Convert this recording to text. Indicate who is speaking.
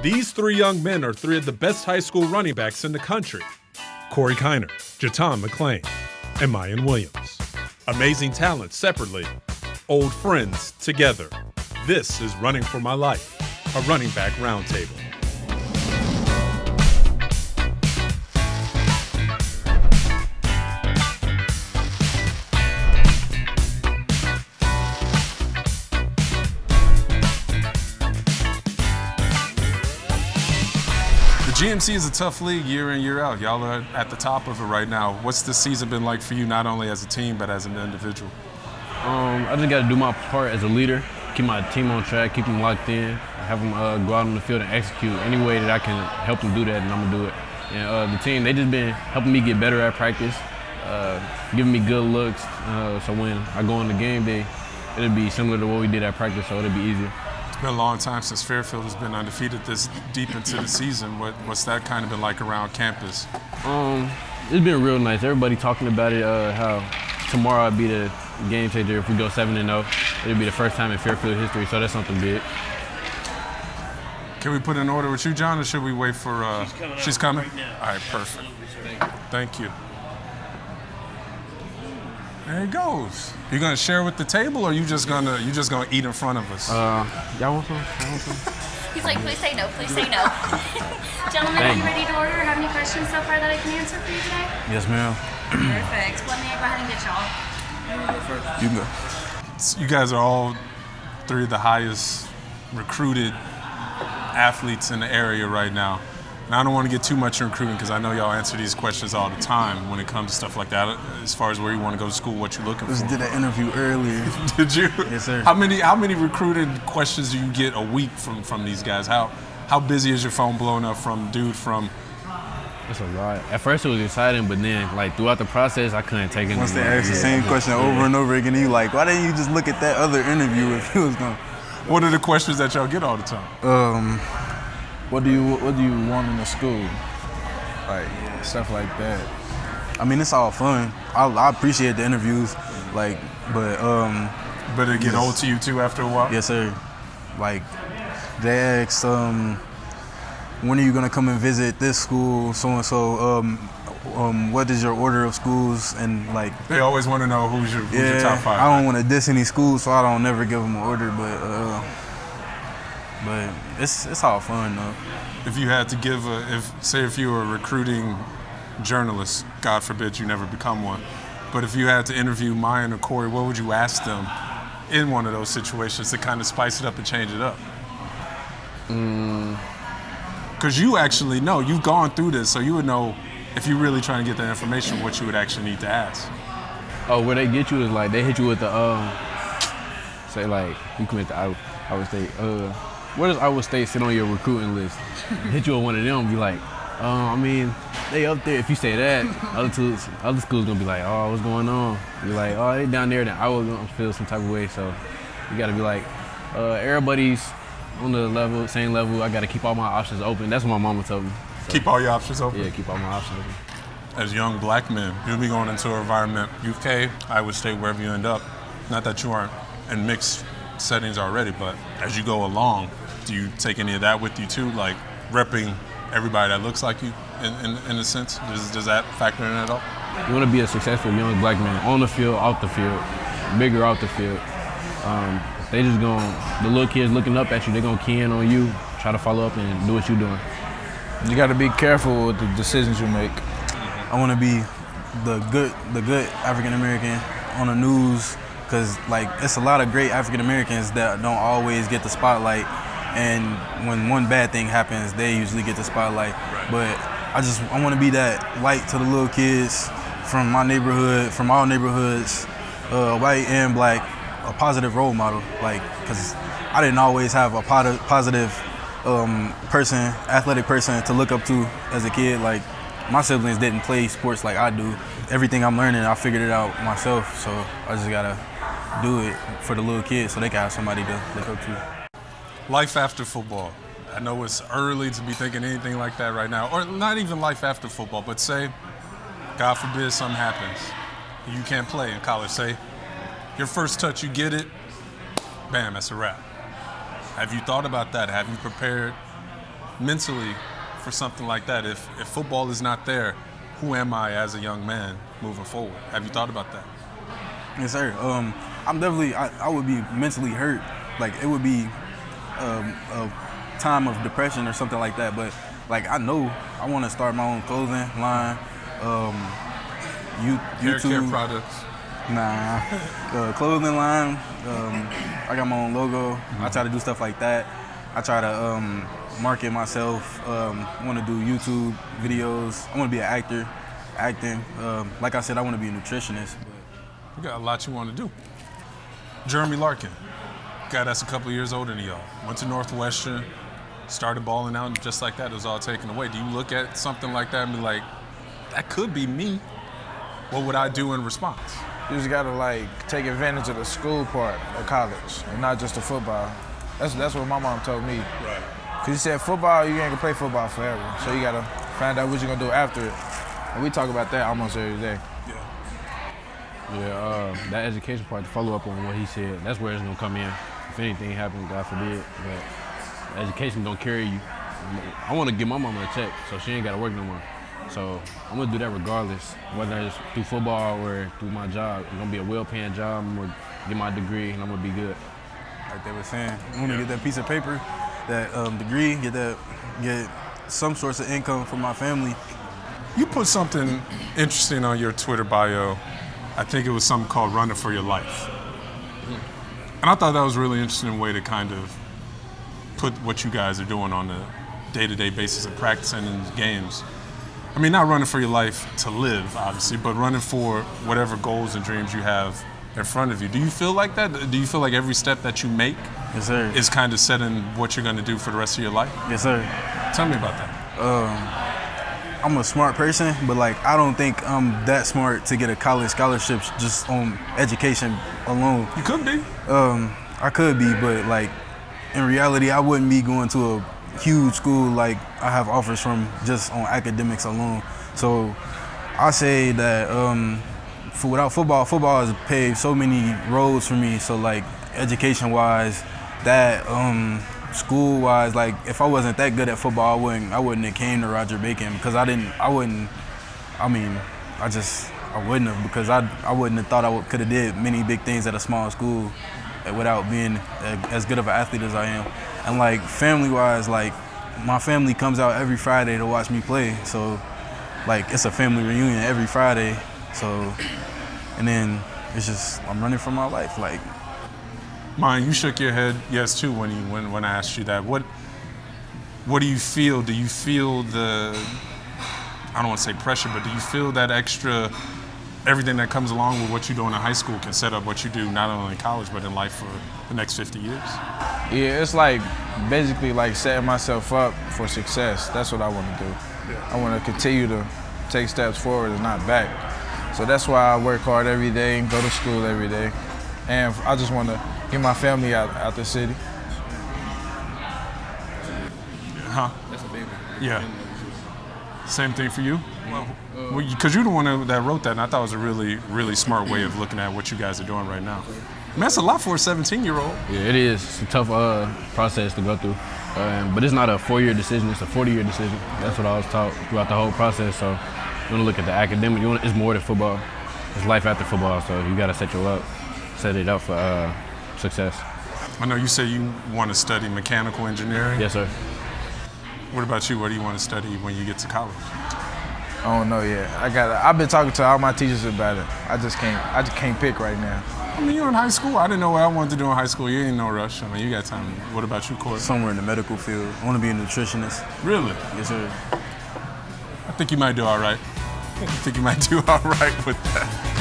Speaker 1: These three young men are three of the best high school running backs in the country. Corey Kiner, JuTahn McClain, and Miyan Williams. Amazing talent separately, old friends together. This is Running for My Life, a running back roundtable. GMC is a tough league year in, year out. Y'all are at the top of it right now. What's this season been like for you, not only as a team, but as an individual?
Speaker 2: I just got to do my part as a leader, keep my team on track, keep them locked in, have them go out on the field and execute any way that I can help them do that, and I'm going to do it. And the team, they just been helping me get better at practice, giving me good looks, so when I go on the game day, it'll be similar to what we did at practice, so it'll be easier.
Speaker 1: It's been a long time since Fairfield has been undefeated this deep into the season. What's that kind of been like around campus?
Speaker 2: It's been real nice. Everybody talking about it, how tomorrow will be the game changer if we go 7-0. It'll be the first time in Fairfield history, so that's something big.
Speaker 1: Can we put an order with you, John, or should we wait for?
Speaker 3: She's coming right now.
Speaker 1: All right, perfect. Thank you. There he goes. You gonna share with the table, or you just gonna eat in front of us?
Speaker 2: Y'all want some?
Speaker 3: He's like, please say no, please say no. Gentlemen, are you ready to order? Have any questions so far that I can answer for you today?
Speaker 2: Yes, ma'am.
Speaker 3: Perfect. Let me go ahead and get y'all.
Speaker 2: You can go.
Speaker 1: You guys are all three of the highest recruited athletes in the area right now. And I don't want to get too much in recruiting because I know y'all answer these questions all the time when it comes to stuff like that, as far as where you want to go to school, what you're looking for.
Speaker 4: Just did an interview earlier.
Speaker 1: Did you?
Speaker 4: Yes, sir.
Speaker 1: How many recruiting questions do you get a week from these guys? How busy is your phone blowing up from?
Speaker 2: That's a lot. At first it was exciting, but then like throughout the process I couldn't take it.
Speaker 4: Once they ask the same question over and over again, you like, why didn't you just look at that other interview if you was going?
Speaker 1: What are the questions that y'all get all the time?
Speaker 5: What do you want in the school? Like stuff like that.
Speaker 4: I mean, it's all fun. I appreciate the interviews, like, but
Speaker 1: it get old to you too after a while?
Speaker 4: Yes, sir. Like, they ask, when are you gonna come and visit this school, so and so? What is your order of schools? And like,
Speaker 1: they always want to know who's your top five.
Speaker 4: I don't want to diss any schools, so I don't never give them an order, but it's all fun though.
Speaker 1: If you had to give if you were a recruiting journalist, God forbid you never become one, but if you had to interview Miyan or Corey, what would you ask them in one of those situations to kind of spice it up and change it up? Because you actually know, you've gone through this, so you would know if you're really trying to get that information, what you would actually need to ask.
Speaker 2: Oh, where they get you is like, they hit you with the, say like, you commit to Iowa State, where does Iowa State sit on your recruiting list? Hit you with one of them, be like, I mean, they up there. If you say that, other schools gonna be like, oh, what's going on? Be like, oh, they down there, then I was gonna feel some type of way. So you gotta be like, everybody's on the same level. I gotta keep all my options open. That's what my mama told me. So,
Speaker 1: keep all your options open?
Speaker 2: Yeah, keep all my options open.
Speaker 1: As young black men, you'll be going into an environment, UK, Iowa State, wherever you end up. Not that you aren't in mixed settings already, but as you go along, do you take any of that with you too, like repping everybody that looks like you in a sense? Does that factor in at all?
Speaker 2: You want to be a successful young black man on the field, off the field, bigger off the field. They just the little kids looking up at you, they're going to key in on you, try to follow up and do what you're doing.
Speaker 5: You got to be careful with the decisions you make.
Speaker 4: I want to be the good African American on the news, because like it's a lot of great African Americans that don't always get the spotlight, and when one bad thing happens, they usually get the spotlight. Right. But I want to be that light to the little kids from my neighborhood, from all neighborhoods, white and black, a positive role model. Like, because I didn't always have a positive athletic person to look up to as a kid. Like, my siblings didn't play sports like I do. Everything I'm learning, I figured it out myself. So I just gotta do it for the little kids so they can have somebody to look up to.
Speaker 1: Life after football. I know it's early to be thinking anything like that right now, or not even life after football, but say, God forbid something happens. You can't play in college. Say, your first touch, you get it, bam, that's a wrap. Have you thought about that? Have you prepared mentally for something like that? If football is not there, who am I as a young man moving forward? Have you thought about that?
Speaker 4: Yes, sir. I'm definitely, I would be mentally hurt. Like, it would be a time of depression or something like that. But, like, I know I want to start my own clothing line,
Speaker 1: Hair care
Speaker 4: YouTube.
Speaker 1: products.
Speaker 4: Clothing line. I got my own logo. I try to do stuff like that. I try to market myself. Want to do YouTube videos. I want to be an actor, acting. Like I said, I want to be a nutritionist.
Speaker 1: You got a lot you want to do. Jeremy Larkin, guy that's a couple of years older than y'all. Went to Northwestern, started balling out, and just like that, it was all taken away. Do you look at something like that and be like, that could be me? What would I do in response?
Speaker 5: You just gotta like take advantage of the school part of college and not just the football. That's what my mom told me.
Speaker 1: Right.
Speaker 5: Cause she said football, you ain't gonna play football forever. So you gotta find out what you're gonna do after it. And we talk about that almost every day.
Speaker 2: Yeah, that education part, to follow up on what he said, that's where it's gonna come in. If anything happens, God forbid, but education don't carry you. I wanna give my mama a check so she ain't gotta work no more. So I'm gonna do that regardless, whether it's through football or through my job. It's gonna be a well-paying job, I'm gonna get my degree and I'm gonna be good.
Speaker 4: Like they were saying, I want to get that piece of paper, that degree, get some source of income for my family.
Speaker 1: You put something interesting on your Twitter bio. I think it was something called Running for Your Life. And I thought that was a really interesting way to kind of put what you guys are doing on a day-to-day basis of practicing in games. I mean, not running for your life to live, obviously, but running for whatever goals and dreams you have in front of you. Do you feel like that? Do you feel like every step that you make
Speaker 4: Yes, sir.
Speaker 1: is kind of setting what you're going to do for the rest of your life?
Speaker 4: Yes, sir.
Speaker 1: Tell me about that.
Speaker 4: I'm a smart person, but like I don't think I'm that smart to get a college scholarship just on education alone.
Speaker 1: You could be.
Speaker 4: I could be, but like in reality, I wouldn't be going to a huge school like I have offers from just on academics alone. So I say that without football has paved so many roads for me. So like education-wise, that school-wise, like if I wasn't that good at football, I wouldn't have came to Roger Bacon because I wouldn't have because I wouldn't have thought I could have did many big things at a small school without being as good of an athlete as I am. And like family-wise, like my family comes out every Friday to watch me play. So like it's a family reunion every Friday. So, and then it's just, I'm running for my life. Like,
Speaker 1: Miyan, you shook your head yes too when I asked you that. What do you feel? Do you feel the, I don't want to say pressure, but do you feel that extra, everything that comes along with what you're doing in high school can set up what you do not only in college but in life for the next 50 years?
Speaker 5: Yeah, it's like basically like setting myself up for success. That's what I want to do. Yeah. I want to continue to take steps forward and not back. So that's why I work hard every day and go to school every day. And I just want to get my family out the city.
Speaker 1: Huh?
Speaker 2: That's a baby.
Speaker 1: Yeah. Same thing for you? Because you're the one that wrote that, and I thought it was a really, really smart way of looking at what you guys are doing right now. Man, that's a lot for a 17-year-old.
Speaker 2: Yeah, it is. It's a tough process to go through. But it's not a 4-year decision, it's a 40-year decision. That's what I was taught throughout the whole process. So you want to look at the academic, it's more than football. It's life after football, so you got to set it up for success.
Speaker 1: I know you say you want to study mechanical engineering.
Speaker 2: Yes, sir.
Speaker 1: What about you? What do you want to study when you get to college?
Speaker 5: I don't know yet. I've been talking to all my teachers about it. I just can't pick right now.
Speaker 1: I mean, you're in high school. I didn't know what I wanted to do in high school. You ain't no rush. I mean, you got time. What about you, Corey?
Speaker 4: somewhere in the medical field. I want to be a nutritionist.
Speaker 1: Really?
Speaker 4: Yes, sir.
Speaker 1: I think you might do all right. I think you might do all right with that.